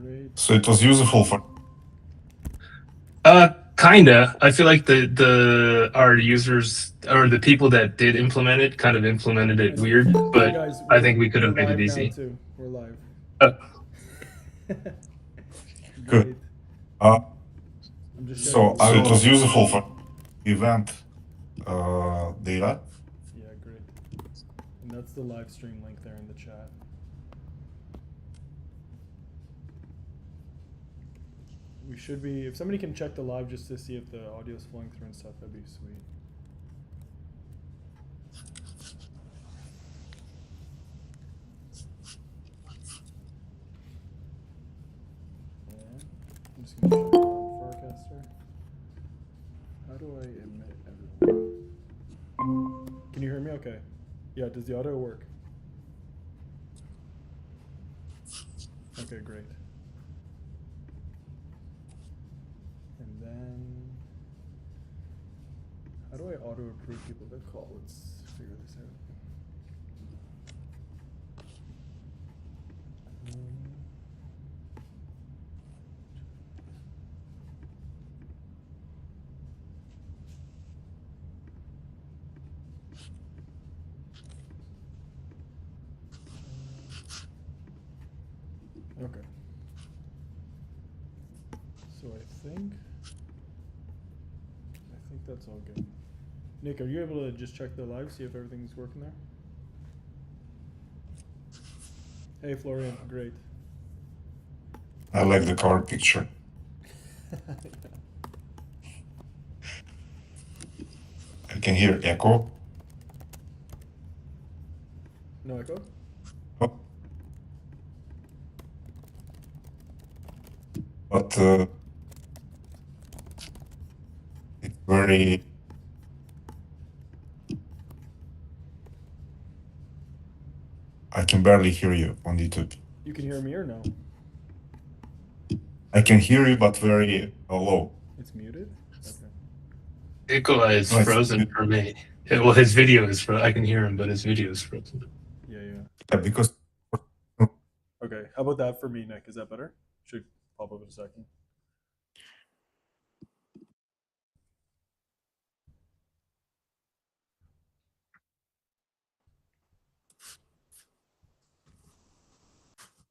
Great. So it was useful for. Kinda. I feel like our users or the people that did implement it kind of implemented it weird, but guys, I think we could have we're made it live now easy. too. We're live. Uh, Great. Uh, I'm just so sharing it was useful for event data. Yeah, great. And that's the live stream link there in the chat. We should be, if somebody can check the live just to see if the audio is flowing through and stuff, that'd be sweet. And I'm just gonna check on Forecaster. How do I admit everyone? Can you hear me okay? Yeah, does the audio work? Okay, great. And then, how do I auto approve people that call? Let's figure this out. Okay. So I think that's all good. Nick, are you able to just check the live, see if everything's working there? Hey, Florian, great. I like the cover picture. I can hear echo. No echo? Oh. But it's very. I can barely hear you on YouTube. You can hear me or no? I can hear you, but very low. It's muted? Okay. Nikolai is No, it's frozen muted. for me. Well, his video is frozen. I can hear him, but his video is frozen. Yeah. Yeah, because. Okay, how about that for me, Nick? Is that better? Should pop up in a second.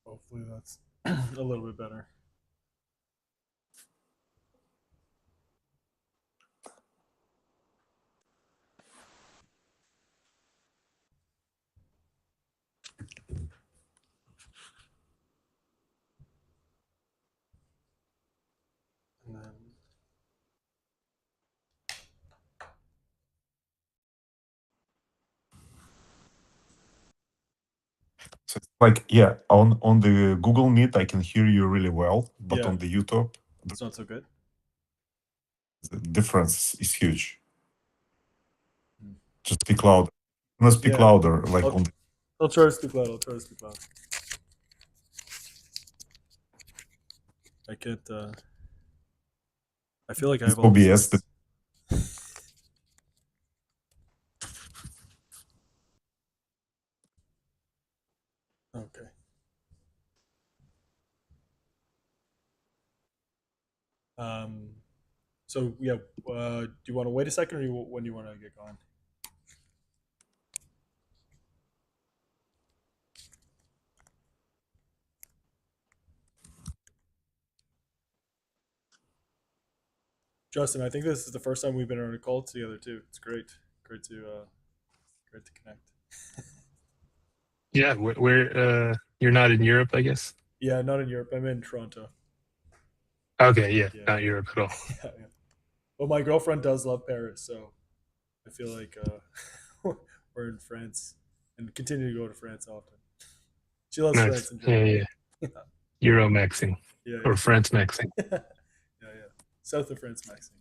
Hopefully that's a little bit better. And then So it's like, yeah, on the Google Meet, I can hear you really well, but Yeah. on the YouTube, it's not so good. the difference is huge. Hmm. Just speak louder. No, speak Yeah. louder, like on the. I'll try to speak loud. I can't, I feel like I have all the OBS. settings. Okay. So yeah, do you want to wait a second, or when do you want to get going? Justin, I think this is the first time we've been on a call together too. It's great to connect. Yeah, you're not in Europe, I guess. Yeah, not in Europe. I'm in Toronto. Okay, yeah. Not Europe at all. Yeah. Well, my girlfriend does love Paris, so I feel like we're in France and continue to go to France often. She loves Nice. France in general. Yeah. Euro maxing. Yeah. Or France maxing. yeah. South of France maxing.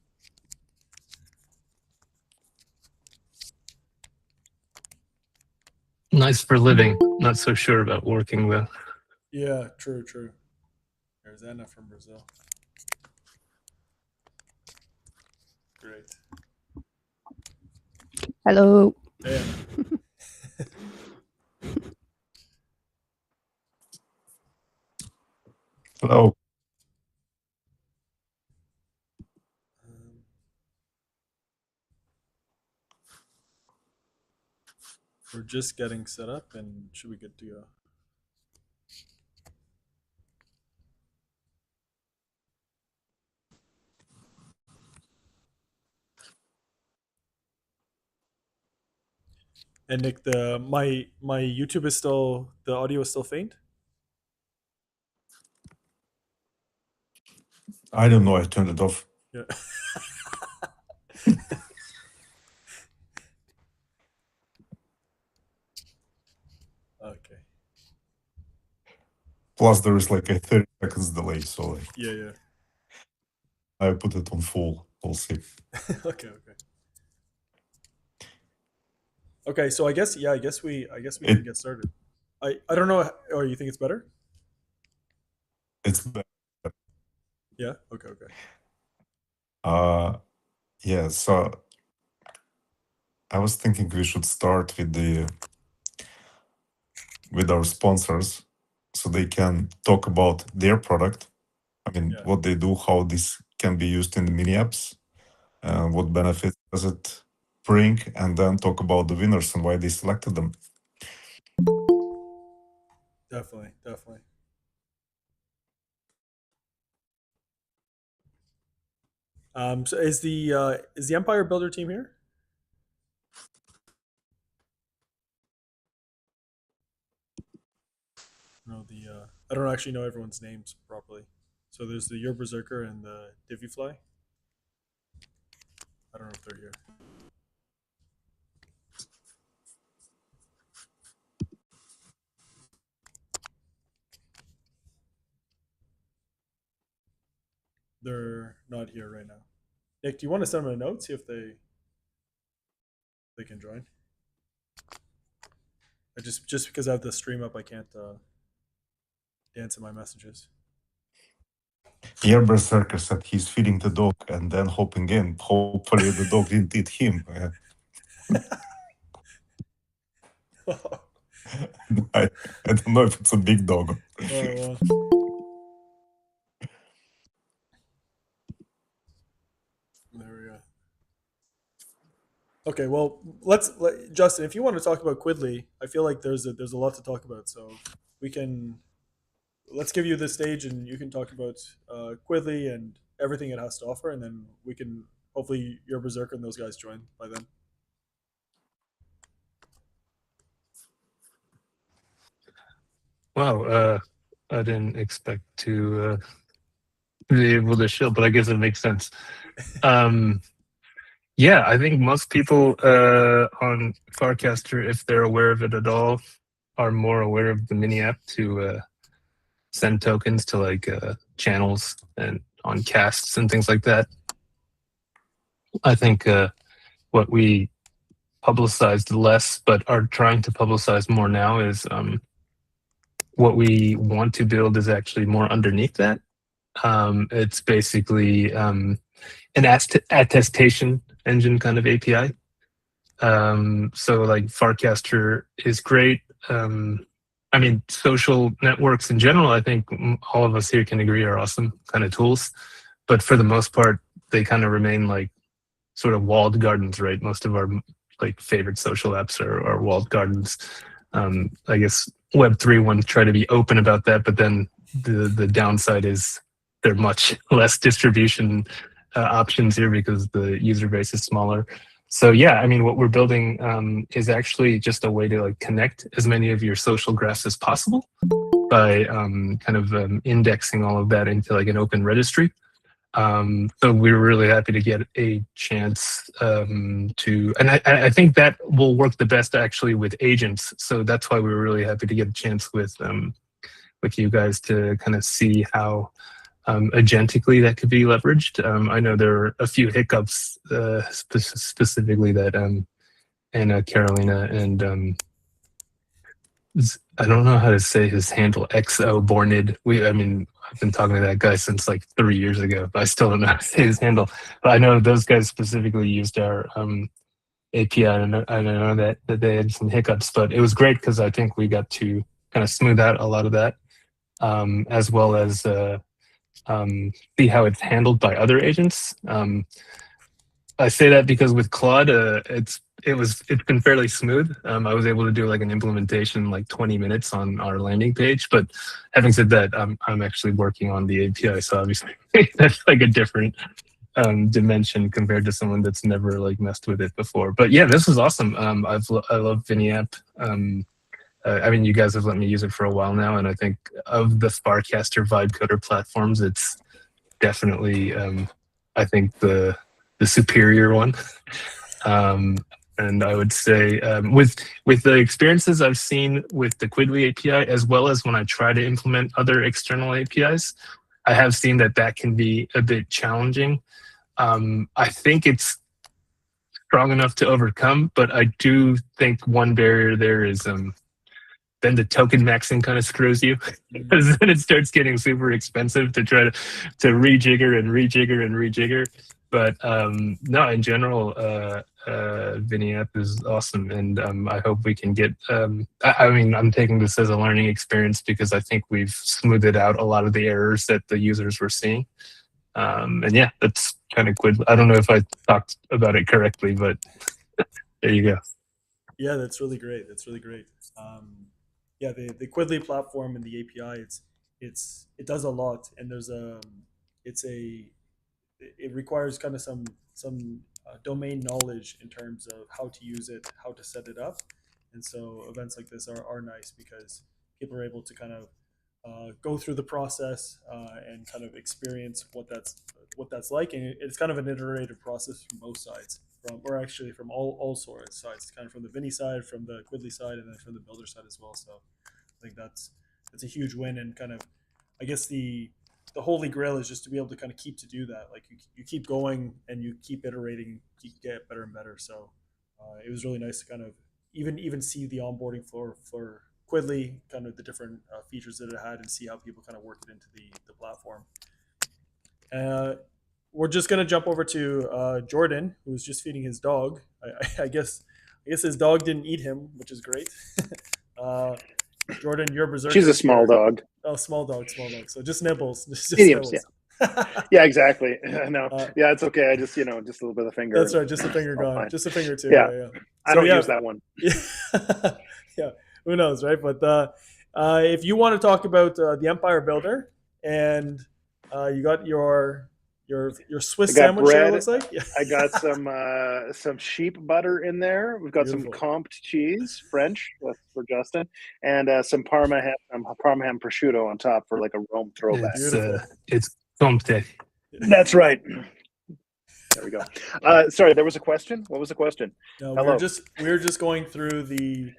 Nice for living. Not so sure about working though. Yeah, true. There's Anna from Brazil. Great. Hello. Yeah. Hello. We're just getting set up and should be good to go. And Nick, my YouTube is still, the audio is still faint. I don't know. I turned it off. Yeah. Okay. Plus, there is like a 30 seconds delay, so like, Yeah. I put it on full. We'll see. Okay. Okay. So I guess we can get started. I don't know. Or you think it's better? It's better. Yeah. Okay. Yeah. So I was thinking we should start with our sponsors, so they can talk about their product. I mean, Yeah. what they do, how this can be used in the mini apps, what benefits does it bring, and then talk about the winners and why they selected them. Definitely. So is the Empire Builder team here? No, I don't actually know everyone's names properly. So there's the Your Berserker and the Divyfly. I don't know if they're here. They're not here right now. Nick, do you want to send them a note, see if they can join? I just because I have the stream up, I can't answer my messages. Here, Berserker said he's feeding the dog and then hopping in. Hopefully, the dog didn't eat him. I don't know if it's a big dog. Well. There we go. Okay, well, Justin, if you want to talk about Quidly, I feel like there's a lot to talk about. So let's give you the stage, and you can talk about Quidly and everything it has to offer, and then we can hopefully your Berserker and those guys join by then. Wow, I didn't expect to be able to show, but I guess it makes sense. Yeah, I think most people on Farcaster, if they're aware of it at all, are more aware of the mini app to send tokens to like channels and on casts and things like that. I think what we publicized less, but are trying to publicize more now is what we want to build is actually more underneath that. It's basically an attestation engine kind of API. So like Farcaster is great. I mean, social networks in general, I think all of us here can agree are awesome kind of tools. But for the most part, they kind of remain like sort of walled gardens, right? Most of our like favorite social apps are walled gardens. I guess Web3 ones try to be open about that, but then the downside is there are much less distribution options here because the user base is smaller. So yeah, I mean, what we're building is actually just a way to like connect as many of your social graphs as possible by kind of indexing all of that into like an open registry. So we were really happy to get a chance to, and I think that will work the best actually with agents. So that's why we were really happy to get a chance with you guys to kind of see how agentically that could be leveraged. I know there are a few hiccups specifically that Anna, Carolina, and I don't know how to say his handle, XO Bornid. I've been talking to that guy since like 3 years ago, but I still don't know how to say his handle. But I know those guys specifically used our API, and I know that they had some hiccups, but it was great because I think we got to kind of smooth out a lot of that. as well as see how it's handled by other agents. I say that because with Claude, it's been fairly smooth. I was able to do like an implementation in like 20 minutes on our landing page. But having said that, I'm actually working on the API, so obviously that's like a different dimension compared to someone that's never like messed with it before. But yeah, this is awesome. I love ViniApp. I mean, you guys have let me use it for a while now, and I think of the Sparkcaster vibe coder platforms, it's definitely I think the superior one. And I would say with the experiences I've seen with the Quidly API, as well as when I try to implement other external APIs, I have seen that can be a bit challenging. I think it's strong enough to overcome, but I do think one barrier there is then the token maxing kind of screws you, because then it starts getting super expensive to try to rejigger and rejigger and rejigger. But no, in general, ViniApp is awesome, and I hope we can get. I mean, I'm taking this as a learning experience because I think we've smoothed out a lot of the errors that the users were seeing. And yeah, that's kind of good. I don't know if I talked about it correctly, but there you go. Yeah, that's really great. That's really great. Yeah, the Quidly platform and the API, it does a lot, and it requires kind of some domain knowledge in terms of how to use it, how to set it up, and so events like this are nice because people are able to kind of go through the process and kind of experience what that's like, and it's kind of an iterative process from both sides, from all sorts of sides, kind of from the Vini side, from the Quidly side, and then from the builder side as well. So I think that's a huge win, and kind of I guess the holy grail is just to be able to kind of keep to do that. Like you keep going and you keep iterating, you get better and better. So it was really nice to kind of even see the onboarding floor for Quidly, kind of the different features that it had, and see how people kind of work it into the platform. We're just gonna jump over to Jordan, who's just feeding his dog. I guess his dog didn't eat him, which is great. Jordan, you're berserker. She's a small dog. Oh, small dog. So just nibbles. Just Mediums, nibbles. yeah. Yeah, exactly. No, yeah, it's okay. I just just a little bit of finger. That's right, just a finger gone. Fine. Just a finger too. Yeah. Yeah. I don't use that one. Yeah. Yeah. Who knows, right? But if you want to talk about the Empire Builder, and you got your Swiss sandwich bread. there, it looks like. Yeah. I got some sheep butter in there. We've got Beautiful. some comped cheese, French for Justin, and some Parma ham prosciutto on top for like a Rome throwback. It's compte. That's right. There we go. Sorry, there was a question. What was the question? No, Hello. we were just going through the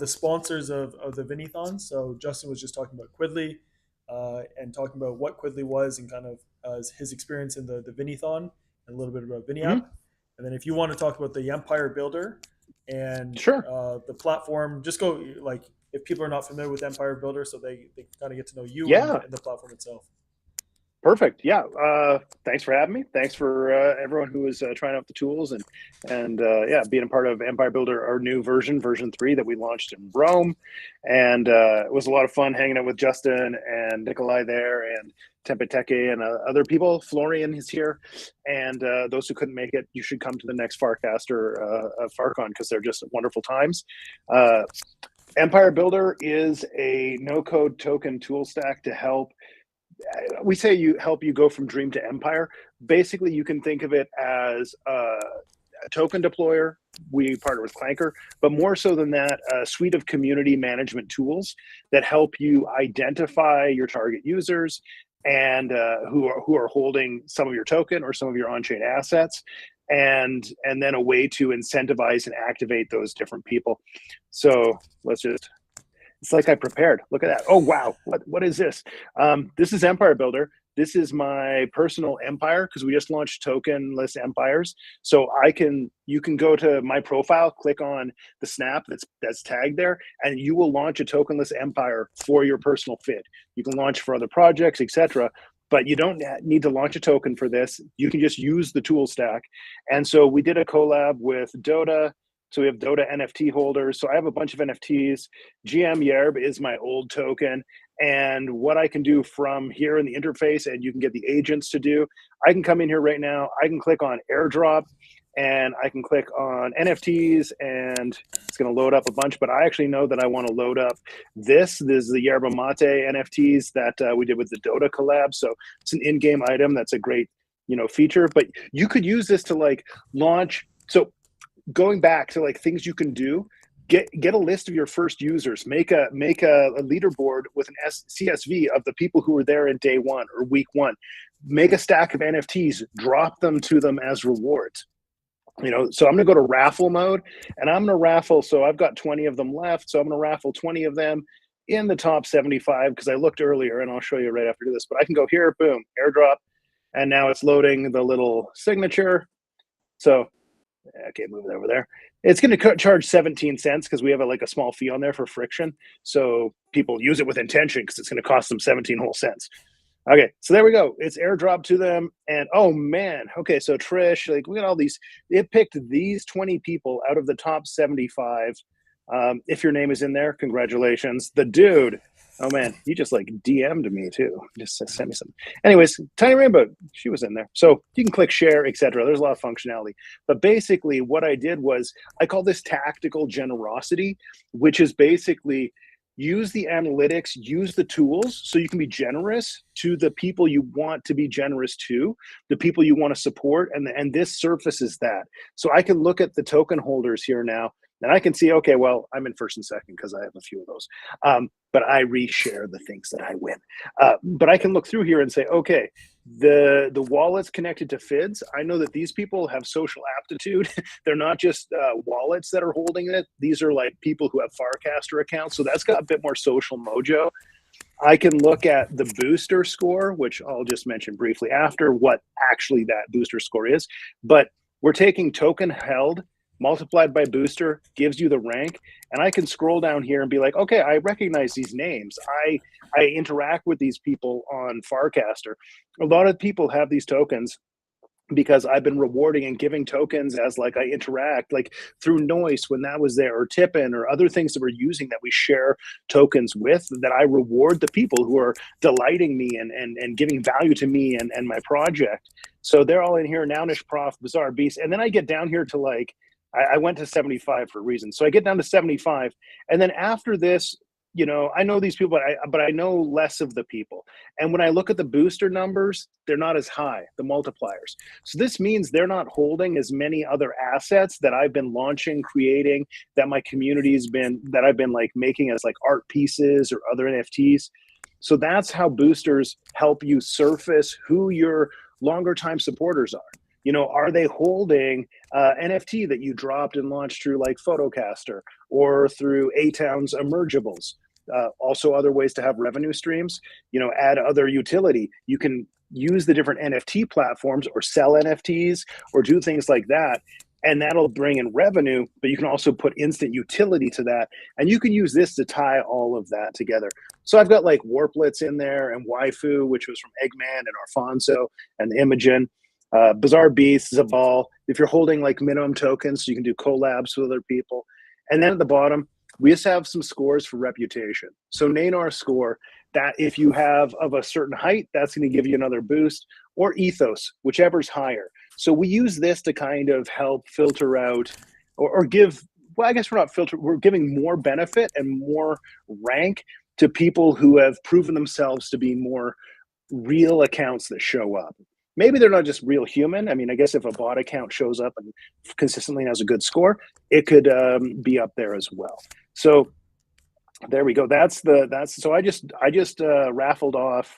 sponsors of the Vinithon. So Justin was just talking about Quidly and talking about what Quidly was and kind of his experience in the Vinithon, and a little bit about ViniApp. Mm-hmm. And then if you want to talk about the Empire Builder and the platform, just go, like, if people are not familiar with Empire Builder, so they kind of get to know you and the platform itself. Perfect. Yeah. Thanks for having me. Thanks for everyone who is trying out the tools and being a part of Empire Builder, our new version 3 that we launched in Rome. And it was a lot of fun hanging out with Justin and Nikolai there, and Tempeteke and other people. Florian is here. And those who couldn't make it, you should come to the next Farcaster FarCon, because they're just wonderful times. Empire Builder is a no-code token tool stack to help. We say help you go from dream to empire. Basically, you can think of it as a token deployer. We partner with Clanker, but more so than that, a suite of community management tools that help you identify your target users and who are holding some of your token or some of your on-chain assets, and then a way to incentivize and activate those different people. So let's just. It's like I prepared. Can that. Oh, wow. What is this? This is Empire Builder. This is my personal empire, because we just launched tokenless empires. So you can go to my profile, click on the snap that's tagged there, and you will launch a tokenless empire for your personal FID. You can launch for other projects, etc. But you don't need to launch a token for this. You can just use the tool stack. And so we did a collab with Dota. So we have Dota NFT holders. So I have a bunch of NFTs. GM Yerb is my old token. And what I can do from here in the interface, and you can get the agents to do, I can come in here right now. I can click on airdrop, and I can click on NFTs, and it's going to load up a bunch. But I actually know that I want to load up this. This is the Yerba Mate NFTs that we did with the Dota collab. So it's an in-game item. That's a great, feature. But you could use this to like launch. So going back to like things you can do. Get a list of your first users. Make a leaderboard with an CSV of the people who were there in day one or week one. Make a stack of NFTs. Drop them to them as rewards. So I'm going to go to raffle mode, and I'm going to raffle. So I've got 20 of them left. So I'm going to raffle 20 of them in the top 75 because I looked earlier, and I'll show you right after this. But I can go here, boom, airdrop, and now it's loading the little signature. So okay, move it over there. It's going to charge 17 cents because we have a small fee on there for friction. So people use it with intention because it's going to cost them 17 whole cents. Okay, so there we go. It's airdrop to them. And oh man, okay, so Trish, we got all these. It picked these 20 people out of the top 75. If your name is in there, congratulations. The dude, oh man, he just DM'd me too. Just sent me something. Anyways, Tiny Rainbow, she was in there. So you can click share, etc. There's a lot of functionality. But basically what I did was I call this tactical generosity, which is basically use the analytics, use the tools so you can be generous to the people you want to be generous to, the people you want to support, and this surfaces that. So I can look at the token holders here now, and I can see, okay, well, I'm in first and second because I have a few of those. But I reshare the things that I win. But I can look through here and say, okay, the wallet's connected to FIDS. I know that these people have social aptitude. They're not just wallets that are holding it. These are people who have Farcaster accounts. So that's got a bit more social mojo. I can look at the booster score, which I'll just mention briefly after what actually that booster score is. But we're taking token held multiplied by booster gives you the rank, and I can scroll down here and be like, okay, I recognize these names. I interact with these people on Farcaster. A lot of people have these tokens because I've been rewarding and giving tokens as I interact, through Noise when that was there, or Tippin, or other things that we're using that we share tokens with, that I reward the people who are delighting me and giving value to me and my project. So they're all in here, Nownish Prof, Bizarre Beast, and then I get down here to I went to 75 for a reason. So I get down to 75. And then after this, I know these people, but I know less of the people. And when I look at the booster numbers, they're not as high, the multipliers. So this means they're not holding as many other assets that I've been launching, creating, that my community's been, that I've been making as art pieces or other NFTs. So that's how boosters help you surface who your longer time supporters are. Are they holding NFT that you dropped and launched through Photocaster or through A-Town's emergibles? Also other ways to have revenue streams, add other utility. You can use the different NFT platforms or sell NFTs or do things like that. And that'll bring in revenue, but you can also put instant utility to that. And you can use this to tie all of that together. So I've got Warplets in there and Waifu, which was from Eggman and Alfonso and Imogen. Bizarre Beasts, Zabal. If you're holding minimum tokens, so you can do collabs with other people. And then at the bottom, we just have some scores for reputation. So Nanar score, that if you have of a certain height, that's going to give you another boost, or ethos, whichever's higher. So we use this to kind of help filter out or give, well, I guess we're not filtering, we're giving more benefit and more rank to people who have proven themselves to be more real accounts that show up. Maybe they're not just real human. I mean, I guess if a bot account shows up and consistently has a good score, it could be up there as well. So there we go. So I just raffled off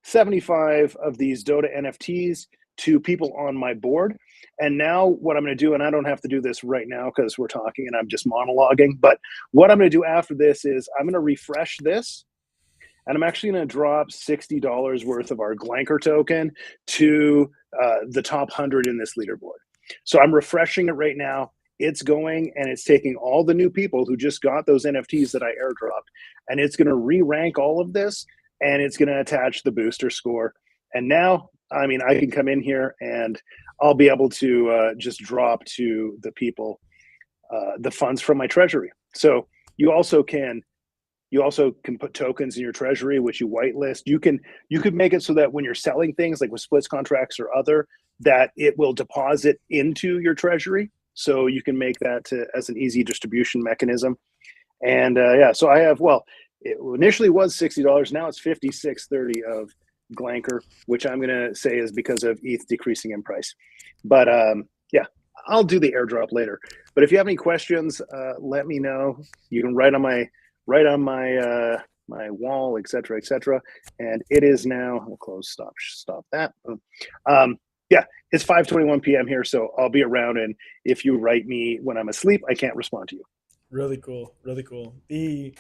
75 of these Dota NFTs to people on my board. And now what I'm going to do, and I don't have to do this right now because we're talking and I'm just monologuing, but what I'm going to do after this is I'm going to refresh this. And I'm actually going to drop $60 worth of our Glanker token to the top 100 in this leaderboard. So I'm refreshing it right now. It's going and it's taking all the new people who just got those NFTs that I airdropped, and it's going to re-rank all of this, and it's going to attach the booster score. And now, I mean, I can come in here and I'll be able to just drop to the people the funds from my treasury. So you also can You also can put tokens in your treasury, which you whitelist. You could make it so that when you're selling things like with splits contracts or other, that it will deposit into your treasury. So you can make that as an easy distribution mechanism. And yeah, so I have, well, it initially was $60. Now it's $56.30 of Glanker, which I'm going to say is because of ETH decreasing in price. But yeah, I'll do the airdrop later. But if you have any questions, let me know. You can write on my my wall, etc., etc. And it is now. I'll close. Stop that. Yeah, it's 5:21 p.m. here, so I'll be around. And if you write me when I'm asleep, I can't respond to you. Really cool, really cool. The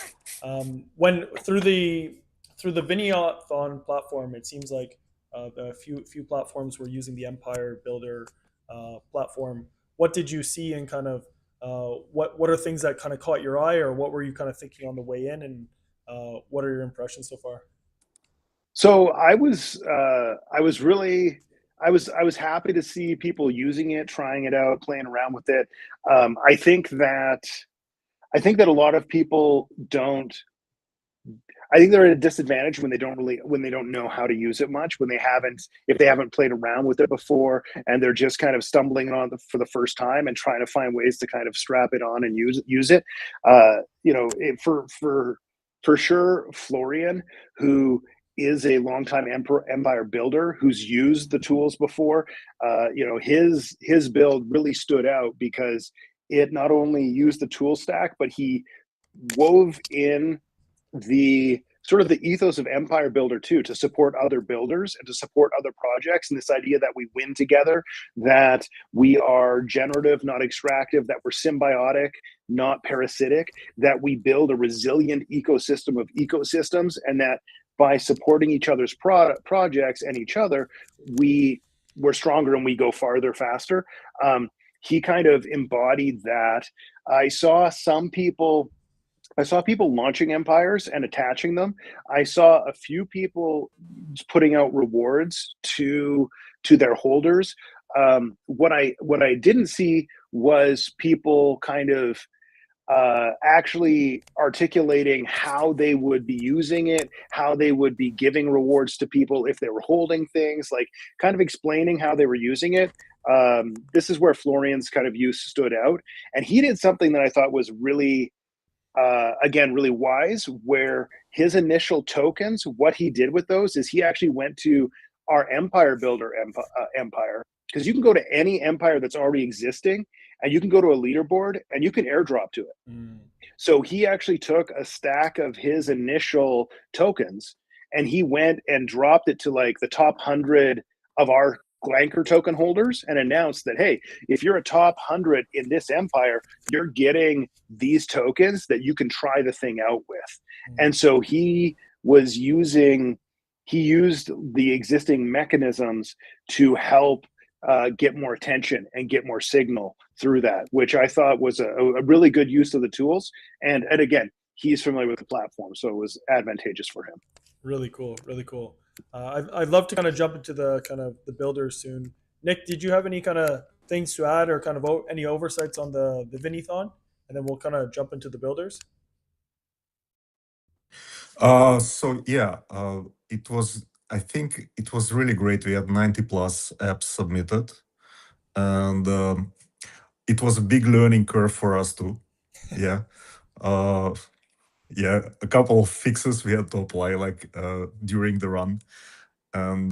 when through the Vinithon platform, it seems like the few platforms were using the Empire Builder platform. What did you see, and kind of what are things that kind of caught your eye, or what were you kind of thinking on the way in, and what are your impressions so far? So I was happy to see people using it, trying it out, playing around with it. I think that a lot of people don't. I think they're at a disadvantage when they don't know how to use it much, if they haven't played around with it before, and they're just kind of stumbling on it for the first time and trying to find ways to kind of strap it on and use it. For sure, Florian, who is a longtime Empire builder who's used the tools before, his build really stood out because it not only used the tool stack, but he wove in the sort of the ethos of Empire Builder too, to support other builders and to support other projects, and this idea that we win together, that we are generative, not extractive, that we're symbiotic, not parasitic, that we build a resilient ecosystem of ecosystems, and that by supporting each other's projects and each other, we're stronger and we go farther faster. He kind of embodied that. I saw people launching empires and attaching them. I saw a few people putting out rewards to their holders. What I didn't see was people kind of actually articulating how they would be using it, how they would be giving rewards to people if they were holding things, like kind of explaining how they were using it. This is where Florian's kind of use stood out. And he did something that I thought was really, again, really wise, where his initial tokens, what he did with those is he actually went to our Empire Builder empire, because you can go to any empire that's already existing and you can go to a leaderboard and you can airdrop to it. So he actually took a stack of his initial tokens and he went and dropped it to like the top 100 of our Glanker token holders and announced that, hey, if you're a top 100 in this empire, you're getting these tokens that you can try the thing out with. And so he used the existing mechanisms to help get more attention and get more signal through that, which I thought was a really good use of the tools. And again, he's familiar with the platform, so it was advantageous for him. Really cool, really cool. I'd love to kind of jump into the builders soon. Nick, did you have any kind of things to add, or kind of any oversights on the Vinithon? And then we'll kind of jump into the builders. So yeah, I think it was really great. We had 90 plus apps submitted, and it was a big learning curve for us too. Yeah. Yeah, a couple of fixes we had to apply like during the run, and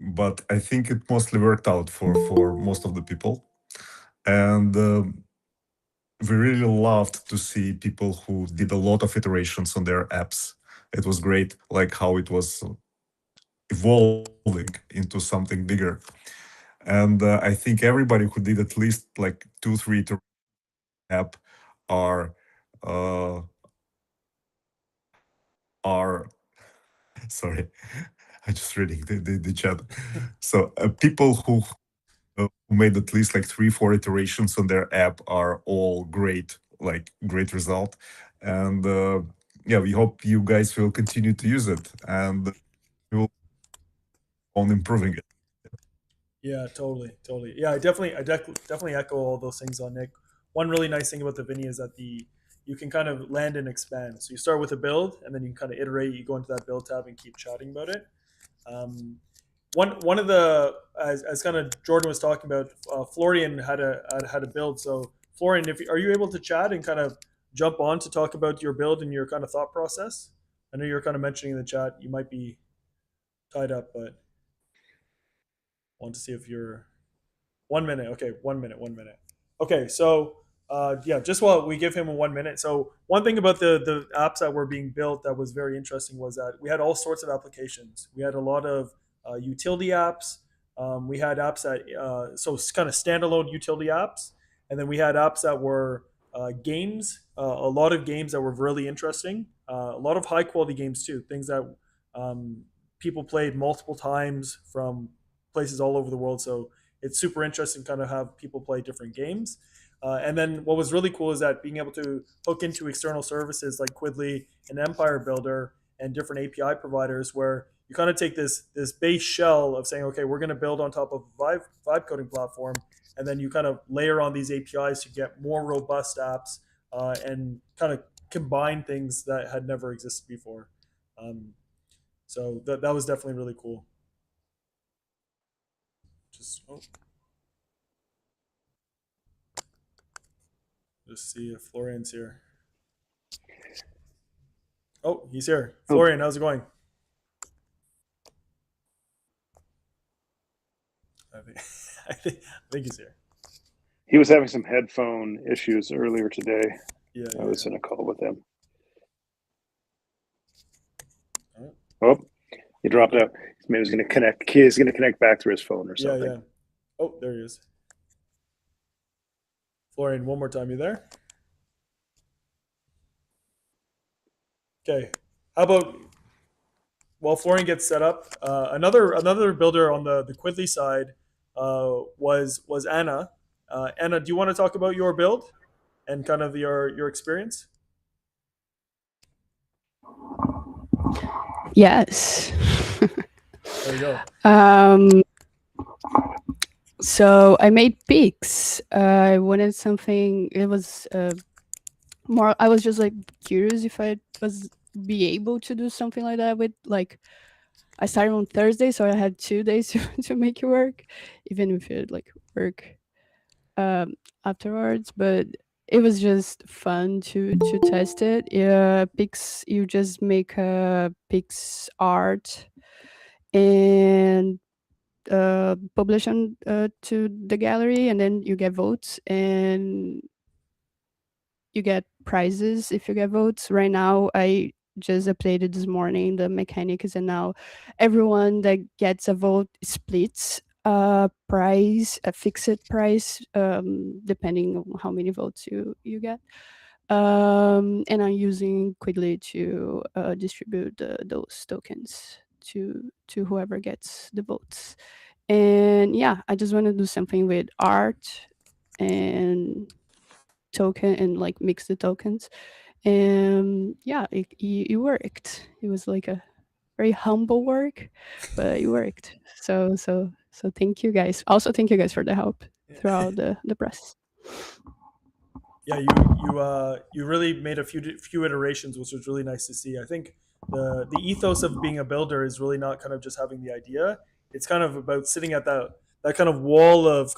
but I think it mostly worked out for most of the people, and we really loved to see people who did a lot of iterations on their apps. It was great, like how it was evolving into something bigger. And I think everybody who did at least like 2-3 iterations app are sorry, I just reading the chat. So people who made at least like 3-4 iterations on their app are all great, like great result. And yeah, we hope you guys will continue to use it and we will on improving it. Yeah, totally. Yeah, I definitely echo all those things on Nick. One really nice thing about the Vinny is that the you can kind of land and expand. So you start with a build, and then you kind of iterate. You go into that build tab and keep chatting about it. One of the, as kind of Jordan was talking about, Florian had a build. So Florian, are you able to chat and kind of jump on to talk about your build and your kind of thought process? I know you're kind of mentioning in the chat you might be tied up, but I want to see if you're 1 minute. Okay, 1 minute. Okay, so yeah, just while we give him a 1 minute. So one thing about the apps that were being built that was very interesting was that we had all sorts of applications. We had a lot of utility apps. We had apps that so kind of standalone utility apps, and then we had apps that were games. A lot of games that were really interesting. A lot of high quality games too. Things that people played multiple times from places all over the world. So it's super interesting kind of have people play different games. And then what was really cool is that being able to hook into external services like Quidly and Empire Builder and different API providers, where you kind of take this base shell of saying, okay, we're going to build on top of vibe coding platform, and then you kind of layer on these APIs to get more robust apps and kind of combine things that had never existed before. So that was definitely really cool. Just see if Florian's here. Oh, he's here. Florian, how's it going? I think he's here. He was having some headphone issues earlier today. Yeah, I was in a call with him. Oh, he dropped out. Maybe he's going to connect. He's going to connect back through his phone or something. Yeah. Oh, there he is. Florian, one more time. You there? Okay. How about while Florian gets set up, another builder on the Quidly side was Anna. Anna, do you want to talk about your build and kind of your experience? Yes. There you go. So I made peaks. I wanted something. It was more. I was just like curious if I was be able to do something like that with like. I started on Thursday, so I had 2 days to make it work, even if it like work afterwards. But it was just fun to test it. Yeah, pics. You just make a pics art and publish on to the gallery, and then you get votes and you get prizes if you get votes. Right now, I just updated this morning the mechanics, and now everyone that gets a vote splits a prize, a fixed price, depending on how many votes you get. And I'm using Quidly to distribute those tokens to whoever gets the votes. And yeah, I just want to do something with art and token and like mix the tokens. And yeah, it worked. It was like a very humble work, but it worked. So thank you guys. Also, thank you guys for the help throughout the press. Yeah, you really made a few iterations, which was really nice to see. I think the ethos of being a builder is really not kind of just having the idea. It's kind of about sitting at that kind of wall of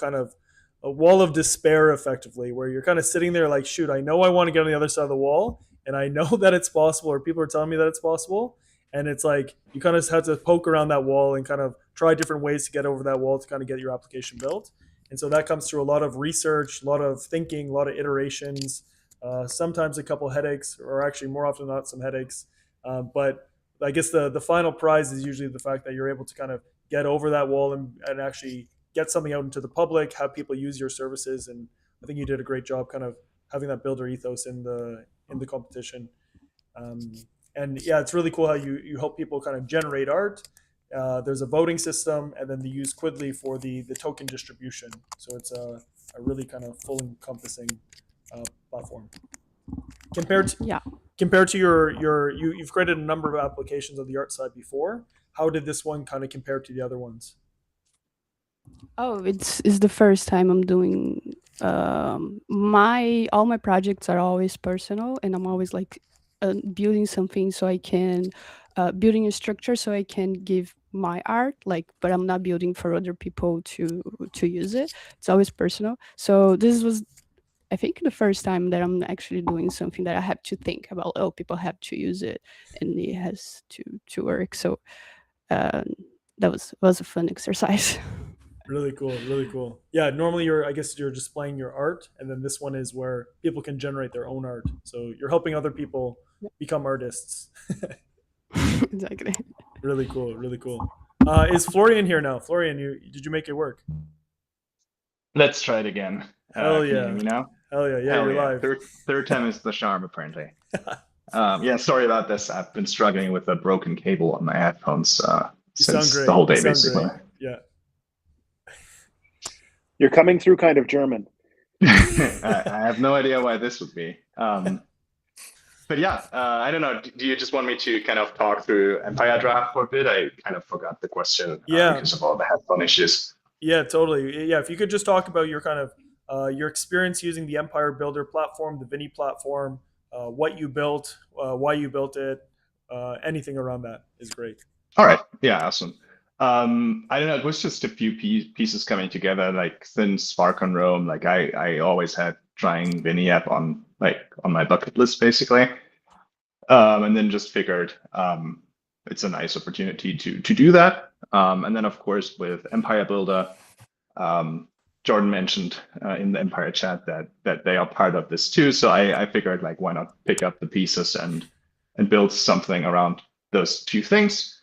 a wall of despair, effectively, where you're kind of sitting there like, shoot, I know I want to get on the other side of the wall, and I know that it's possible, or people are telling me that it's possible, and it's like you kind of have to poke around that wall and kind of try different ways to get over that wall to kind of get your application built. And so that comes through a lot of research, a lot of thinking, a lot of iterations, sometimes a couple headaches, or actually more often than not some headaches. But I guess the final prize is usually the fact that you're able to kind of get over that wall and actually get something out into the public, have people use your services. And I think you did a great job kind of having that builder ethos in the competition. And yeah, it's really cool how you help people kind of generate art. There's a voting system, and then they use Quidly for the token distribution. So it's a really kind of full encompassing platform. Compared to you've created a number of applications on the art side before. How did this one kind of compare to the other ones? Oh, it's the first time I'm doing all my projects are always personal, and I'm always like building something so I can building a structure so I can give my art, like, but I'm not building for other people to use it. It's always personal. So this was, I think, the first time that I'm actually doing something that I have to think about. Oh, people have to use it, and it has to work. So um, that was a fun exercise. Really cool, really cool. Yeah, normally I guess you're displaying your art, and then this one is where people can generate their own art. So you're helping other people become artists. Exactly. Really cool, really cool. Is Florian here now? Florian, did you make it work? Let's try it again. Hell Can you hear yeah, me now? hell yeah, yeah, Hell you're yeah. live. Third time is the charm, apparently. Yeah, sorry about this. I've been struggling with a broken cable on my headphones You sound since the great. whole You day, sound basically. great. Yeah. You're coming through kind of German. I have no idea why this would be. But yeah, I don't know. Do you just want me to kind of talk through Empire Draft for a bit? I kind of forgot the question Yeah. because of all the headphone issues. Yeah, totally. Yeah, if you could just talk about your kind of your experience using the Empire Builder platform, the Vini platform, what you built, why you built it, anything around that is great. All right. Yeah, awesome. I don't know. It was just a few pieces coming together. Like since Spark on Rome, like I always had trying Vini app on my bucket list, basically. And then just figured it's a nice opportunity to do that. And then of course with Empire Builder, Jordan mentioned in the Empire chat that they are part of this too. So I figured like why not pick up the pieces and build something around those two things.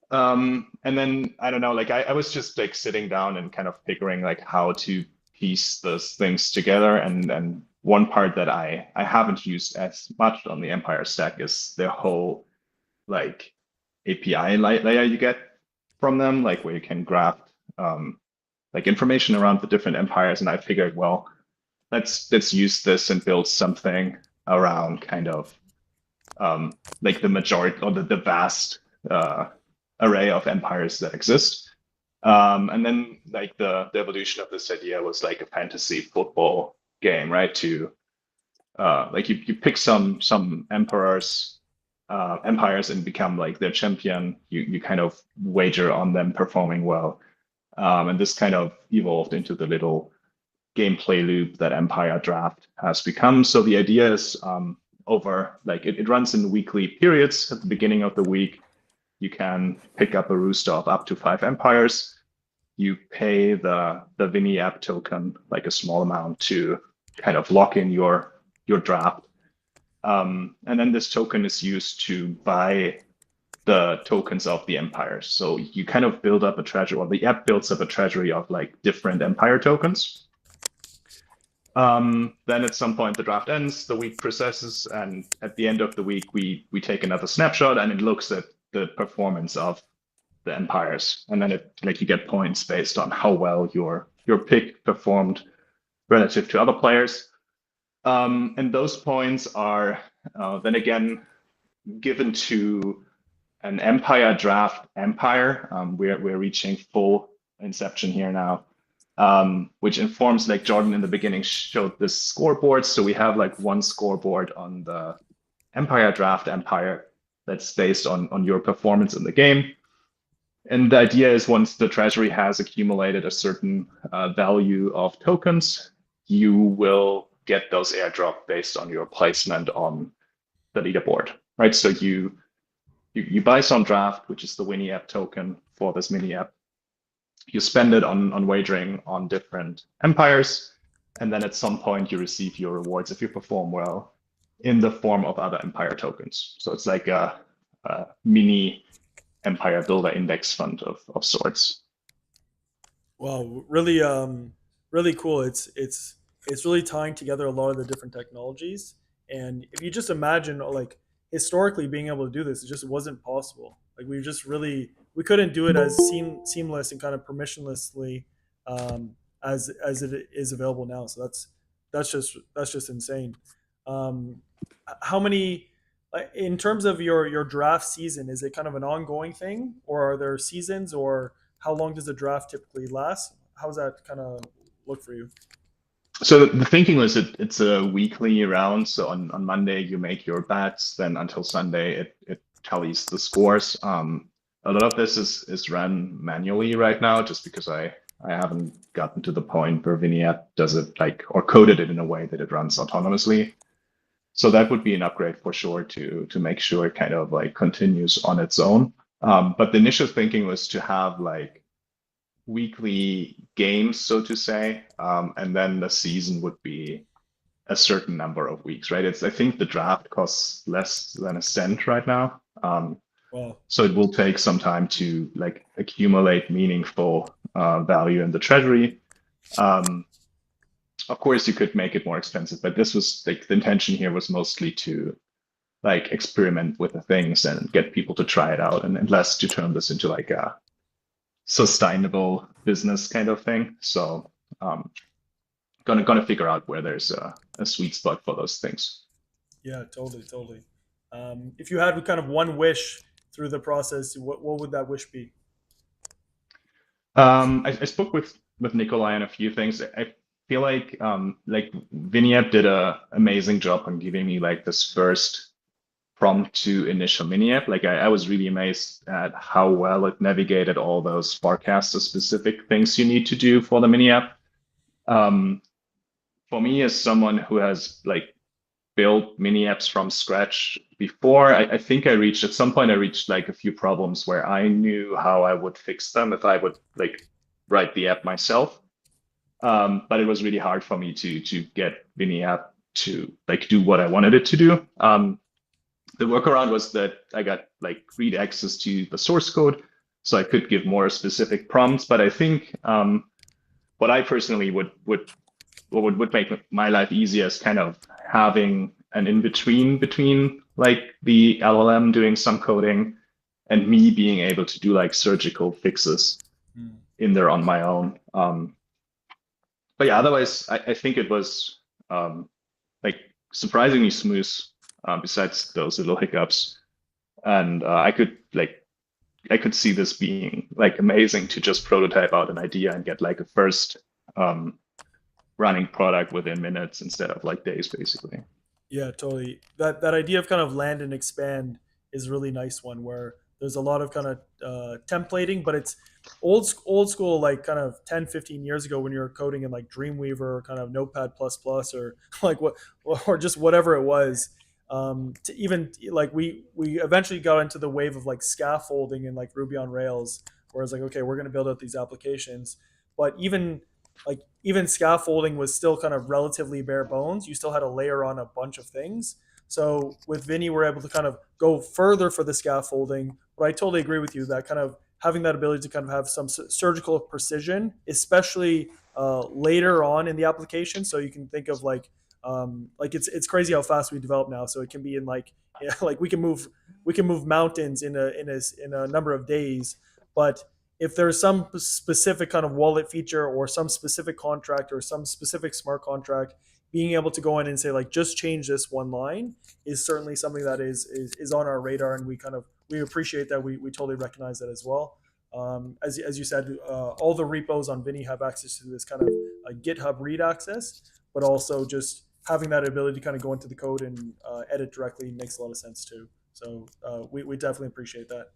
And then I don't know, like I was just like sitting down and kind of figuring like how to piece those things together. And one part that I haven't used as much on the Empire stack is the whole like API layer you get from them, like where you can graft like information around the different empires. And I figured, well, let's use this and build something around kind of like the majority or the vast array of empires that exist. And then like the evolution of this idea was like a fantasy football game, right? To like you pick some empires and become like their champion. You kind of wager on them performing well. And this kind of evolved into the little gameplay loop that Empire Draft has become. So the idea is over like it runs in weekly periods. At the beginning of the week, you can pick up a rooster of up to 5 empires. You pay the Vini app token, like a small amount, to kind of lock in your draft. And then this token is used to buy the tokens of the empires. So you kind of build up a treasury, or the app builds up a treasury of like different empire tokens. Then at some point the draft ends, the week processes, and at the end of the week we take another snapshot and it looks at the performance of the empires, and then it like you get points based on how well your pick performed relative to other players. And those points are then again given to an Empire Draft empire. We're reaching full inception here now, which informs, like Jordan in the beginning showed this scoreboard. So we have like one scoreboard on the Empire Draft empire that's based on your performance in the game. And the idea is once the treasury has accumulated a certain value of tokens, you will get those airdrop based on your placement on the leaderboard, right? So you buy some draft, which is the Winnie app token for this mini app. You spend it on wagering on different empires, and then at some point you receive your rewards if you perform well in the form of other empire tokens. So it's like a mini empire builder index fund of sorts. Wow, really, really cool. It's really tying together a lot of the different technologies. And if you just imagine, like historically, being able to do this, it just wasn't possible. Like we couldn't do it as seamless and kind of permissionlessly as it is available now. So that's just insane. How many? In terms of your draft season, is it kind of an ongoing thing, or are there seasons, or how long does a draft typically last? How does that kind of look for you? So the thinking was it's a weekly round. So on Monday you make your bets, then until Sunday it tallies the scores. A lot of this is run manually right now, just because I haven't gotten to the point where Vignette does it like or coded it in a way that it runs autonomously. So that would be an upgrade for sure to make sure it kind of like continues on its own. But the initial thinking was to have like weekly games, so to say, and then the season would be a certain number of weeks, right? I think the draft costs less than a cent right now. Well, So it will take some time to like accumulate meaningful value in the treasury. Of course, you could make it more expensive, but this was like the intention here was mostly to like experiment with the things and get people to try it out, and less to turn this into like a sustainable business kind of thing. So gonna figure out where there's a sweet spot for those things. yeah, totally. If you had kind of one wish through the process, what would that wish be? I spoke with Nikolai on a few things. I feel like Vignette did a amazing job on giving me like this first prompt to initial mini app. Like I was really amazed at how well it navigated all those Sparkcaster specific things you need to do for the mini app. For me, as someone who has like built mini apps from scratch before, I think at some point I reached like a few problems where I knew how I would fix them if I would like write the app myself. But it was really hard for me to get Vini app to like do what I wanted it to do. The workaround was that I got like read access to the source code, so I could give more specific prompts. But I think what I personally would make my life easier is kind of having an in-between between like the LLM doing some coding and me being able to do like surgical fixes in there on my own. But yeah, otherwise I think it was like surprisingly smooth, besides those little hiccups. And I could see this being like amazing to just prototype out an idea and get like a first running product within minutes instead of like days, basically. Yeah, totally. That idea of kind of land and expand is a really nice one, where there's a lot of kind of templating, but it's old school, like kind of 10, 15 years ago when you were coding in like Dreamweaver or kind of Notepad++ or like what, or just whatever it was. To even like we eventually got into the wave of like scaffolding and like Ruby on Rails, where it's like, okay, we're going to build out these applications, but even scaffolding was still kind of relatively bare bones. You still had to layer on a bunch of things. So with Vinny, we're able to kind of go further for the scaffolding. But I totally agree with you that kind of having that ability to kind of have some surgical precision, especially later on in the application. So you can think of like it's crazy how fast we develop now. So it can be in like like we can move mountains in a number of days, but if there's some specific kind of wallet feature or some specific contract or some specific smart contract, being able to go in and say like just change this one line is certainly something that is on our radar, and we appreciate that. We totally recognize that as well. As you said, all the repos on Vinny have access to this kind of GitHub read access, but also just having that ability to kind of go into the code and edit directly makes a lot of sense too. So we definitely appreciate that.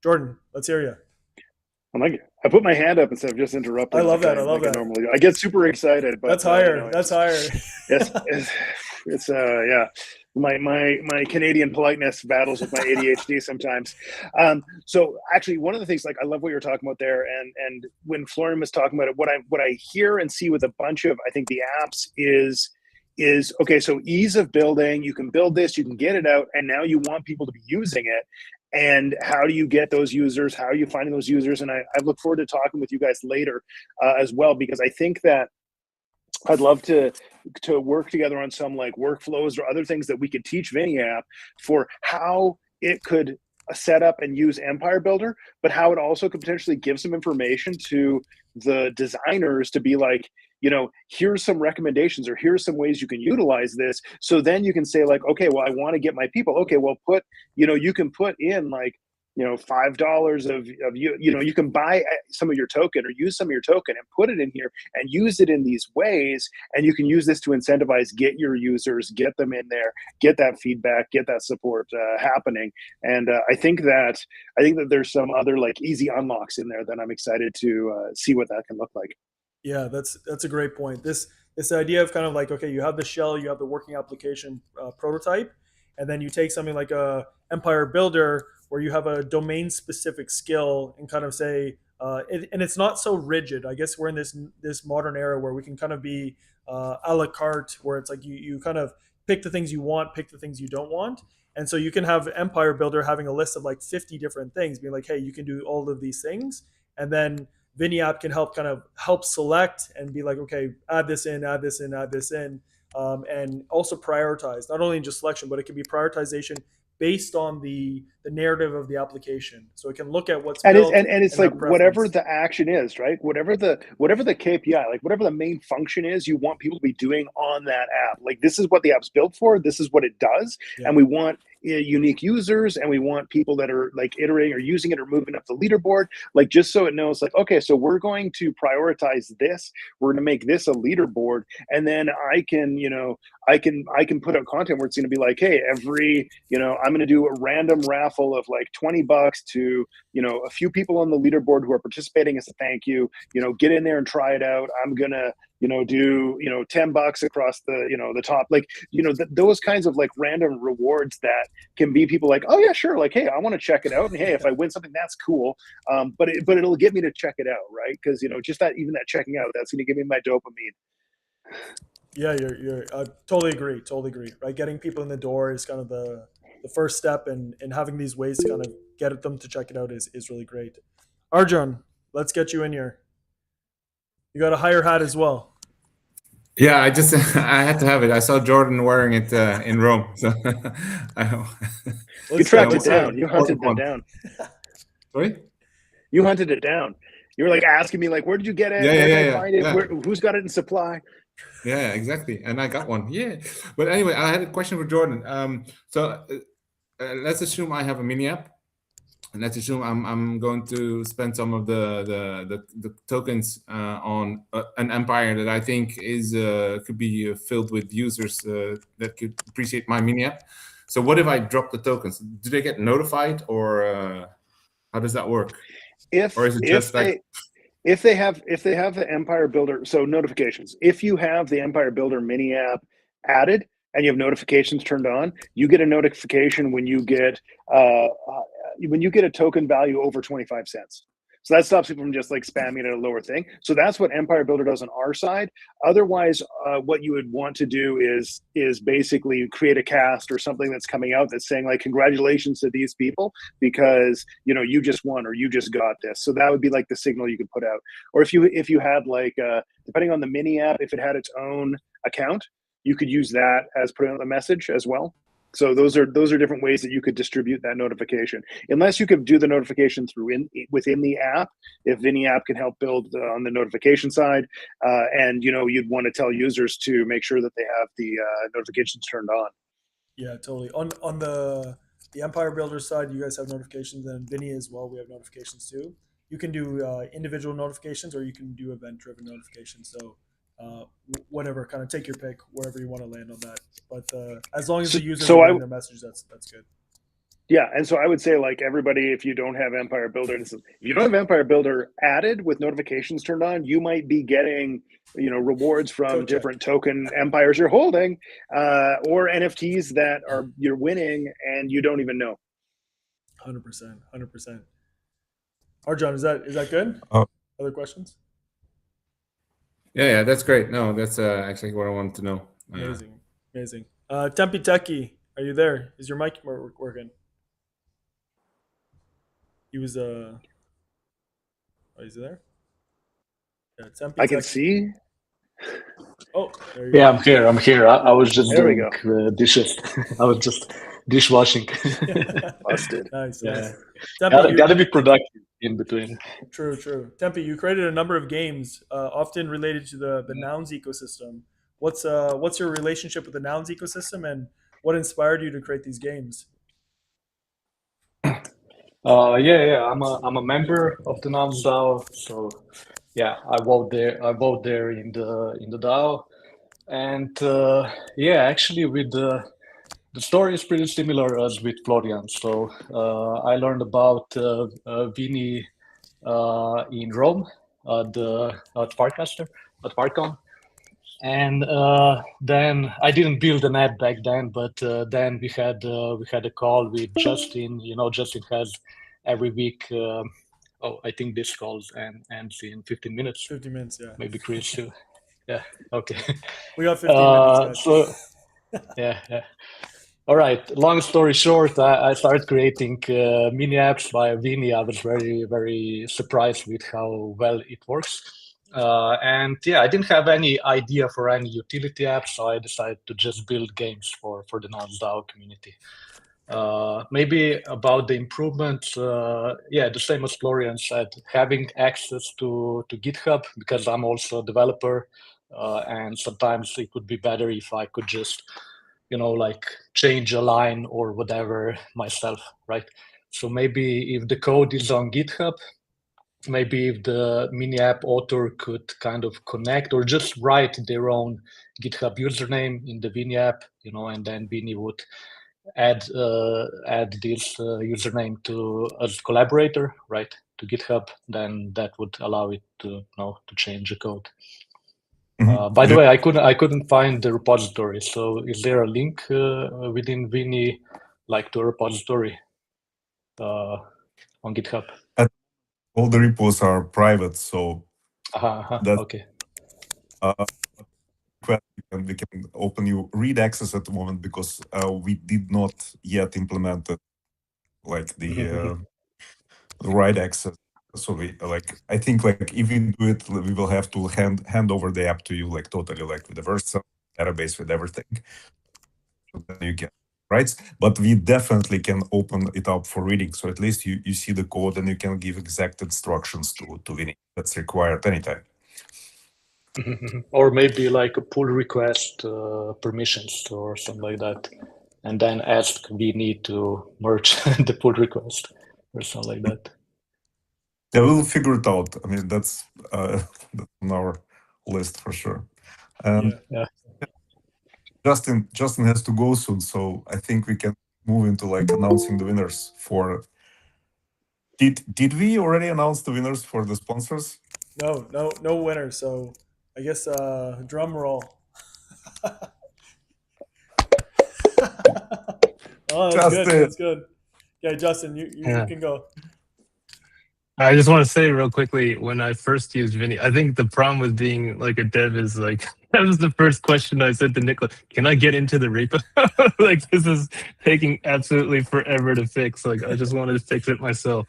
Jordan, let's hear you. I put my hand up instead of just interrupting. I love that. I love that. Normally, I get super excited. But that's higher. That's higher. It's yeah. My Canadian politeness battles with my ADHD sometimes. So actually, one of the things, like, I love what you're talking about there, and when Florian was talking about it, what I hear and see with a bunch of, I think, the apps is okay. So ease of building, you can build this, you can get it out, and now you want people to be using it. And how do you get those users? How are you finding those users? And I look forward to talking with you guys later as well, because I think that I'd love to work together on some like workflows or other things that we could teach Vinny app for how it could set up and use Empire Builder, but how it also could potentially give some information to the designers to be like, here's some recommendations, or here's some ways you can utilize this. So then you can say like, okay, well, I want to get my people. Okay, well, you can put in like $5 of you can buy some of your token or use some of your token and put it in here and use it in these ways, and you can use this to incentivize, get your users, get them in there, get that feedback, get that support happening. And I think that there's some other like easy unlocks in there that I'm excited to see what that can look like. Yeah, that's a great point. This idea of kind of like, okay, you have the shell, you have the working application prototype, and then you take something like a Empire Builder where you have a domain specific skill and kind of say, and it's not so rigid. I guess we're in this modern era where we can kind of be a la carte, where it's like you kind of pick the things you want, pick the things you don't want. And so you can have Empire Builder having a list of like 50 different things, being like, hey, you can do all of these things. And then ViniApp can help select and be like, okay, add this in, add this in, add this in, and also prioritize, not only in just selection, but it can be prioritization based on the narrative of the application. So it can look at what's built, and it's like whatever the action is, right? Whatever the KPI, like whatever the main function is, you want people to be doing on that app. Like, this is what the app's built for. This is what it does, and we want unique users, and we want people that are like iterating or using it or moving up the leaderboard, like just so it knows, like, okay, so we're going to prioritize this. We're going to make this a leaderboard, and then I can put out content where it's going to be like, hey, every I'm going to do a random raffle of like $20 to a few people on the leaderboard who are participating as a thank you. Get in there and try it out. I'm gonna do $10 across the top, like those kinds of like random rewards that can be people like, oh yeah, sure, like, hey, I want to check it out, and hey, if I win something, that's cool. But it'll get me to check it out, right? Because just that checking out, that's going to give me my dopamine. Yeah, you're totally agree. Right, getting people in the door is kind of the first step, and having these ways to kind of get them to check it out is really great. Arjun, let's get you in here. You got a higher hat as well. Yeah, I had to have it. I saw Jordan wearing it in Rome, so you tracked it down. You hunted it down. Sorry? You hunted it down. You were like asking me, like, where did you get it? Find it? Who's got it in supply? Yeah, exactly. And I got one. Yeah. But anyway, I had a question for Jordan. So let's assume I have a mini app, and let's assume I'm going to spend some of the tokens on an empire that I think is could be filled with users that could appreciate my mini app. So what if I drop the tokens? Do they get notified, or how does that work? Or is it just if they have the Empire Builder, so notifications. If you have the Empire Builder mini app added and you have notifications turned on, you get a notification when you get a token value over 25 cents. So that stops people from just like spamming at a lower thing. So that's what Empire Builder does on our side. Otherwise, what you would want to do is basically create a cast or something that's coming out that's saying like, congratulations to these people because you just won or you just got this. So that would be like the signal you could put out. Or if you had like depending on the mini app, if it had its own account, you could use that as putting out a message as well. So those are different ways that you could distribute that notification. Unless you could do the notification within the app, if ViniApp can help build on the notification side, and you'd want to tell users to make sure that they have the notifications turned on. Yeah, totally. On the Empire Builder side, you guys have notifications, and Vini as well. We have notifications too. You can do individual notifications, or you can do event-driven notifications. So. Whatever, kind of take your pick, wherever you want to land on that. But as long as the users are getting their message, that's good. Yeah, and so I would say, like, everybody, if you don't have Empire Builder, if you don't have Empire Builder added with notifications turned on, you might be getting rewards from different token empires you're holding, or NFTs that you're winning and you don't even know. 100%. Arjun, is that good? Other questions? Yeah, that's great. No, that's actually what I wanted to know. Amazing. Tempe Techie, are you there? Is your mic working? He was oh, is he there? Yeah, Tempe I can Techie. see. Oh, there you go. I'm here. I was just there doing dishes. I was just dishwashing. Busted. Nice. Yeah. Tempe, gotta be productive in between. True. Tempe, you created a number of games, often related to the Nouns ecosystem. What's your relationship with the Nouns ecosystem, and what inspired you to create these games? Yeah. I'm a member of the Nouns DAO, so yeah, I vote there. I vote there in the DAO, and yeah, actually, with the story is pretty similar as with Florian. So I learned about Vini in Rome at Farcaster at Farcon. And then I didn't build an app back then, but then we had a call with Justin. You know, Justin has every week. Oh, I think this call ends in 15 minutes. 50 minutes, yeah. Maybe Chris too. Yeah. Okay. We got 15 minutes, guys. So yeah. All right. Long story short, I started creating mini apps via Vini. I was very, very surprised with how well it works. And yeah, I didn't have any idea for any utility app, so I decided to just build games for the Nouns DAO community. Maybe about the improvements, yeah, the same as Florian said, having access to GitHub, because I'm also a developer, and sometimes it would be better if I could just, you know, like change a line or whatever myself, right? So maybe if the code is on GitHub, maybe if the mini app author could kind of connect or just write their own GitHub username in the Vini app, you know, and then Vini would add this username to as collaborator, right, to GitHub, then that would allow it to, you know, to change the code. By the way, I couldn't find the repository. So is there a link within Vini, like to a repository on GitHub? All the repos are private, so that's okay. We can open you read access at the moment because we did not yet implement it, like the write access. So we I think if we do it, we will have to hand over the app to you totally, with the Versa database, with everything. So then you can write, but we definitely can open it up for reading. So at least you see the code and you can give exact instructions to Vini. That's required anytime. Or maybe like a pull request permissions or something like that, and then ask Vini to merge the pull request or something like that. Yeah, we'll figure it out. I mean, that's on our list for sure. Yeah. Justin has to go soon, so I think we can move into announcing the winners for. Did we already announce the winners for the sponsors? No winners. So I guess drum roll. Oh, that's Justin. good. That's good. Yeah, Justin, you can go. I just want to say real quickly, when I first used Vini, I think the problem with being a dev is that was the first question I said to Nicola, can I get into the repo? This is taking absolutely forever to fix. I just wanted to fix it myself.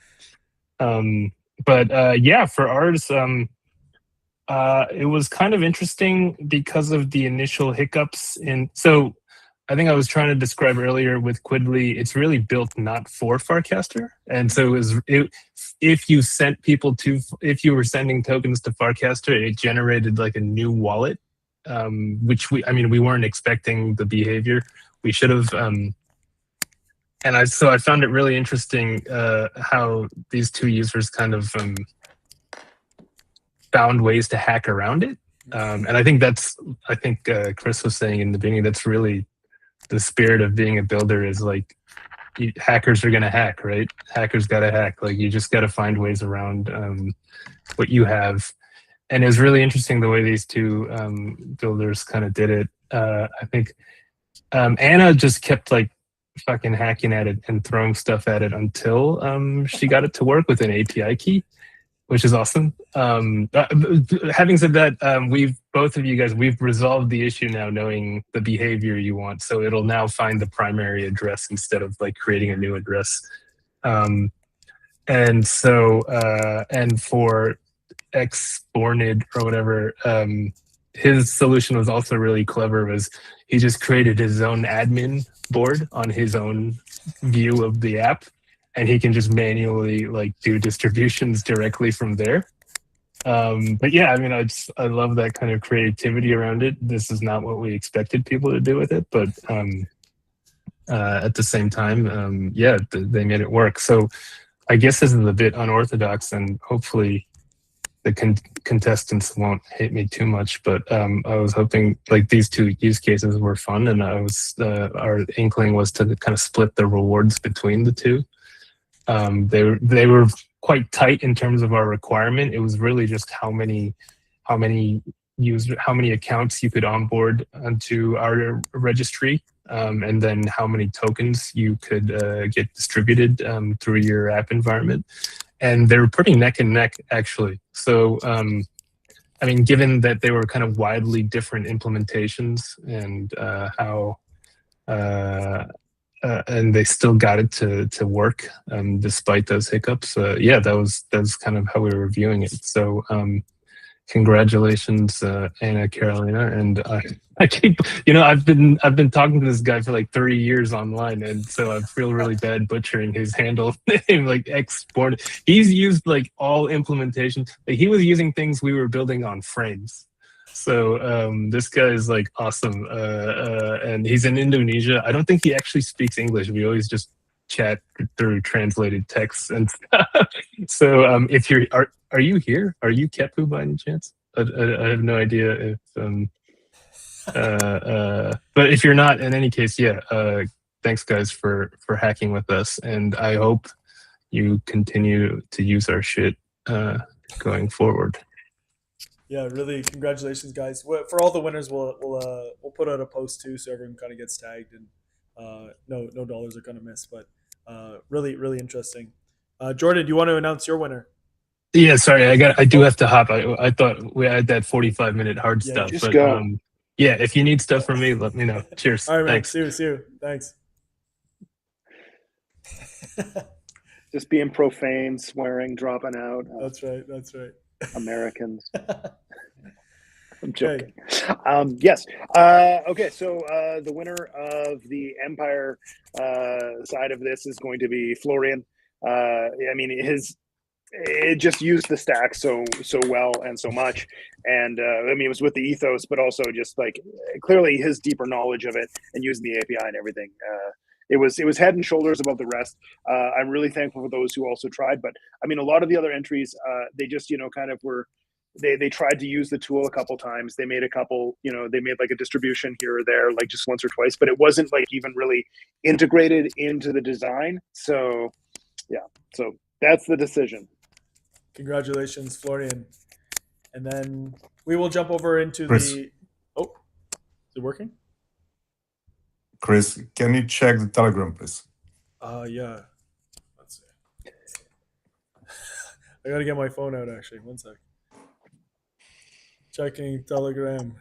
But yeah, for ours, it was kind of interesting because of the initial hiccups. So I think I was trying to describe earlier with Quidly, it's really built not for Farcaster. And so if you were sending tokens to Farcaster, it generated a new wallet, which we weren't expecting the behavior. We should have, so I found it really interesting how these two users kind of found ways to hack around it. And I think Chris was saying in the beginning, that's really the spirit of being a builder is hackers are going to hack, right? Hackers got to hack. You just got to find ways around what you have. And it was really interesting the way these two builders kind of did it. I think Anna just kept fucking hacking at it and throwing stuff at it until she got it to work with an API key, which is awesome. Having said that, both of you guys, we've resolved the issue now knowing the behavior you want. So it'll now find the primary address instead of creating a new address. And for Xbornid or whatever, his solution was also really clever. Was he just created his own admin board on his own view of the app, and he can just manually do distributions directly from there. But yeah, I love that kind of creativity around it. This is not what we expected people to do with it, but at the same time, yeah, they made it work. So I guess this is a bit unorthodox, and hopefully the contestants won't hate me too much, but I was hoping like these two use cases were fun, and our inkling was to kind of split the rewards between the two. They were quite tight in terms of our requirement. It was really just how many accounts you could onboard onto our registry, and then how many tokens you could get distributed through your app environment. And they were pretty neck and neck, actually. So, I mean, given that they were kind of widely different implementations, and and they still got it to work despite those hiccups. Yeah, that was kind of how we were viewing it. So, congratulations, Anna Carolina, and I keep, I've been talking to this guy for like 30 years online, and so I feel really bad butchering his handle name, like X-Born. He's used like all implementation. Like, he was using things we were building on frames. So this guy is like awesome, and he's in Indonesia. I don't think he actually speaks English. We always just chat through translated texts and stuff. So if are you here? Are you Kepu by any chance? I have no idea if but if you're not, in any case, yeah, thanks guys for hacking with us, and I hope you continue to use our shit going forward. Yeah, really, congratulations, guys. For all the winners, we'll put out a post too, so everyone kind of gets tagged, and no dollars are gonna miss. But really interesting. Jordan, do you want to announce your winner? Yeah, sorry, I do have to hop. I thought we had that 45-minute hard stuff, just but go. yeah, if you need stuff from me, let me know. Cheers. All right, man. Thanks. See you. Thanks. Just being profane, swearing, dropping out. That's right. Americans. I'm Okay. joking. Yes. Okay. So the winner of the Empire side of this is going to be Florian. I mean, it just used the stack so well and so much, and I mean, it was with the ethos, but also just like clearly his deeper knowledge of it and using the API and everything. It was head and shoulders above the rest. I'm really thankful for those who also tried, but I mean, a lot of the other entries, they just kind of were. They tried to use the tool a couple times. They made a couple, they made like a distribution here or there, like just once or twice, but it wasn't like even really integrated into the design. So yeah, so that's the decision. Congratulations, Florian. And then we will jump over into Chris. is it working? Chris, can you check the Telegram, please? Yeah. Let's see. I gotta get my phone out actually. One sec. Checking Telegram.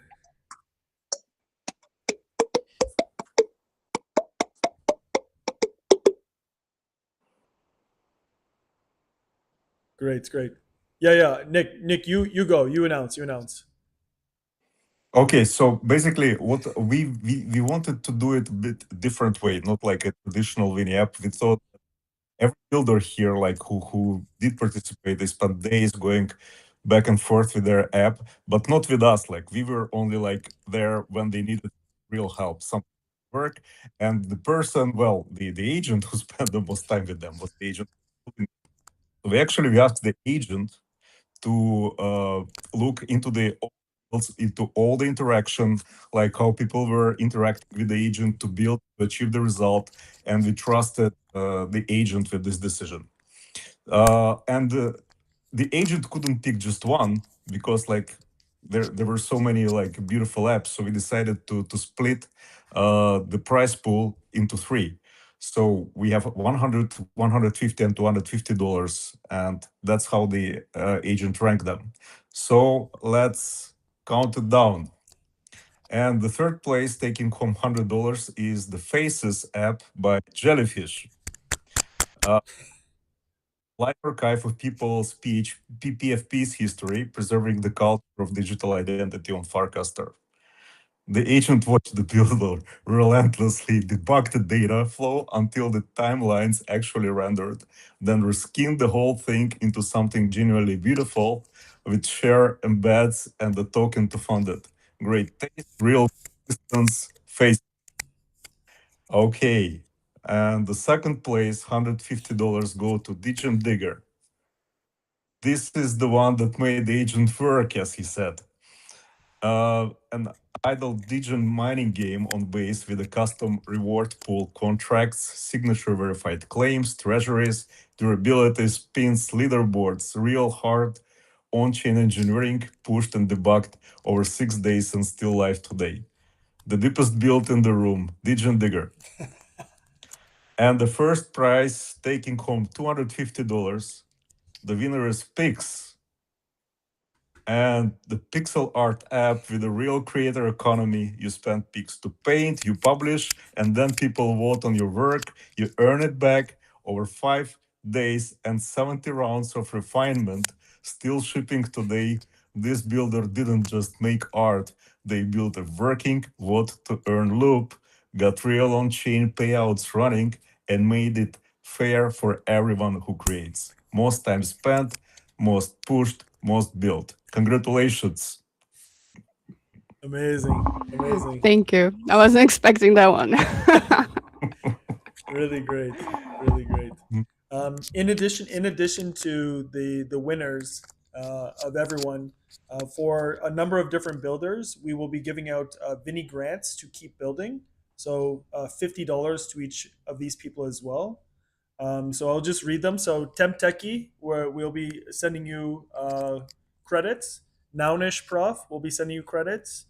Great. Yeah. Nick, you go. You announce. Okay, so basically, what we wanted to do it a bit different way, not like a traditional Vini app. We thought every builder here, like who did participate, they spent days going back and forth with their app, but not with us. Like, we were only like there when they needed real help, some work, and the person, well, the agent who spent the most time with them was the agent. So we asked the agent to look into all the interaction, like how people were interacting with the agent to achieve the result, and we trusted the agent with this decision. And the agent couldn't pick just one, because like there were so many like beautiful apps, so we decided to split the prize pool into three. So we have $100, $150, and $250, and that's how the agent ranked them. So let's count it down. And the third place, taking home $100, is the Faces app by Jellyfish. Live archive of people's PFP's history, preserving the culture of digital identity on Farcaster. The agent watched the builder relentlessly debug the data flow until the timelines actually rendered, then reskinned the whole thing into something genuinely beautiful with share embeds and the token to fund it. Great taste, real distance, face. Okay, And the second place, $150 go to Digital Digger. This is the one that made the agent work, as he said. An idle digital mining game on base with a custom reward pool, contracts, signature verified claims, treasuries, durability, spins, leaderboards, real hard on-chain engineering, pushed and debugged over 6 days and still live today. The deepest build in the room, Digital Digger. And the first prize, taking home $250. The winner is Pix. And the pixel art app with a real creator economy. You spend Pix to paint, you publish, and then people vote on your work. You earn it back over 5 days and 70 rounds of refinement. Still shipping today. This builder didn't just make art. They built a working vote to earn loop, got real on-chain payouts running, and made it fair for everyone who creates. Most time spent, most pushed, most built. Congratulations. Amazing. Amazing. Thank you. I wasn't expecting that one. Really great. Really great. In addition to the winners of everyone, for a number of different builders, we will be giving out Vini grants to keep building. So $50 to each of these people as well. So I'll just read them. So Temteki, we'll be sending you credits. Nounish Prof will be sending you credits.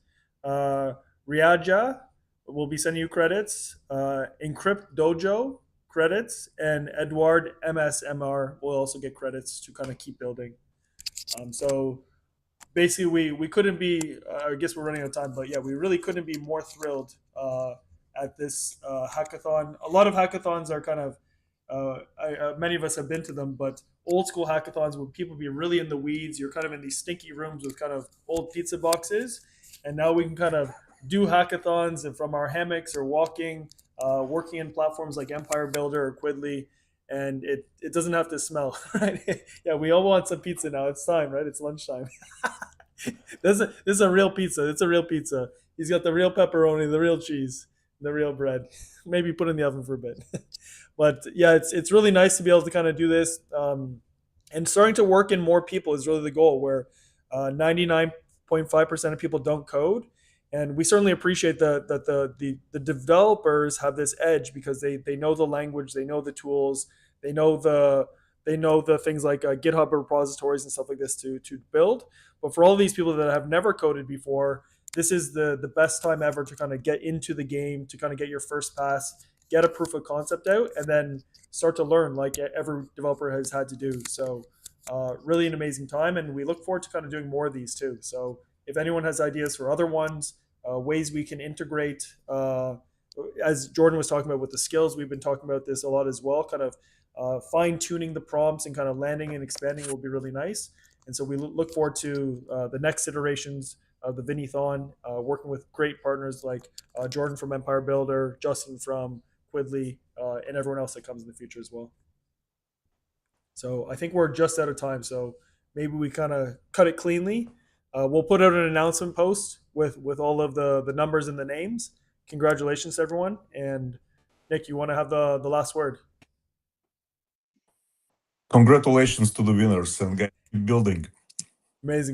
Riaja will be sending you credits. Encrypt Dojo credits, and Edward MSMR will also get credits to kind of keep building. So basically, we couldn't be. I guess we're running out of time, but yeah, we really couldn't be more thrilled at this hackathon. A lot of hackathons are kind of. Many of us have been to them, but old school hackathons would people be really in the weeds. You're kind of in these stinky rooms with kind of old pizza boxes, and now we can kind of do hackathons and from our hammocks or walking, working in platforms like Empire Builder or Quidly, and it doesn't have to smell, right? Yeah, we all want some pizza now. It's time, right? It's lunchtime. This is a real pizza. It's a real pizza. He's got the real pepperoni, the real cheese, the real bread. Maybe put in the oven for a bit. But yeah, it's really nice to be able to kind of do this, and starting to work in more people is really the goal. Where 99.5% of people don't code, and we certainly appreciate that the developers have this edge because they know the language, they know the tools, they know the things like GitHub repositories and stuff like this to build. But for all these people that have never coded before, this is the best time ever to kind of get into the game, to kind of get your first pass, get a proof of concept out, and then start to learn like every developer has had to do. So really an amazing time, and we look forward to kind of doing more of these too. So if anyone has ideas for other ones, ways we can integrate, as Jordan was talking about with the skills, we've been talking about this a lot as well, kind of fine-tuning the prompts and kind of landing and expanding will be really nice. And so we look forward to the next iterations of the Vinithon, working with great partners like Jordan from Empire Builder, Justin from Quidly, and everyone else that comes in the future as well. So I think we're just out of time. So maybe we kind of cut it cleanly. We'll put out an announcement post with all of the numbers and the names. Congratulations, everyone. And Nick, you want to have the last word? Congratulations to the winners and get building. Amazing.